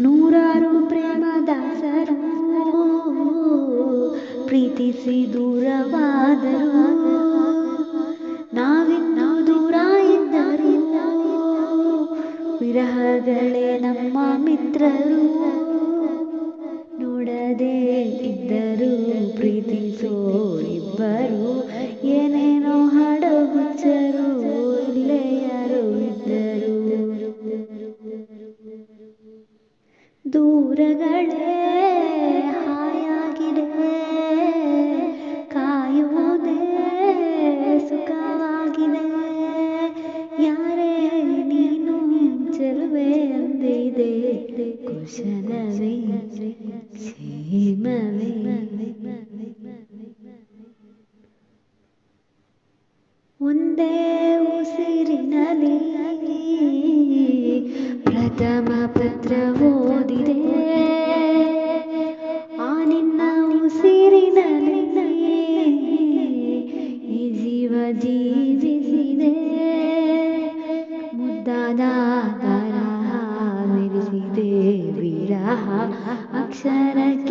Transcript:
ನೂರಾರು ಪ್ರೇಮದಾಸರು ಪ್ರೀತಿಸಿ ದೂರವಾದರು, ನಾವಿನ್ನು ದೂರ ಇದ್ದರು, ವಿರಹಗಳೇ ನಮ್ಮ ಮಿತ್ರರು. ನೋಡದೆ ಇದ್ದರು ಪ್ರೀತಿಸೋರಿಬ್ಬರು, ಏನೇನೋ ಹಡಗುಚ್ಚರು, ಇಲ್ಲೇ ಯಾರೋ ಇದ್ದರು. ದೂರಗಳೇ ಹಾಯಾಗಿದೆ, ಕಾಯುವುದೇ ಸುಖವಾಗಿದೆ. ಯಾರೇ ನೀನು ಚೆಲುವೆ ಅಂದಿದೆ, ಕುಶಲವೇ ಕ್ಷೇಮವೇ. ಒಂದೇ ಉಸಿರಿನಲ್ಲಿ ಪ್ರಥಮ ಪತ್ರ ಓದಿದೆ, ಆ ನಿನ್ನ ಉಸಿರಿನಲ್ಲಿ ಈ ಜೀವ ಜೀವಿಸಿದೆ. ಮುದ್ದಾದ ತರಹ ಮೆರೆಸಿದೆ ವಿರಹ, ಅಕ್ಷರಕ್ಕೆ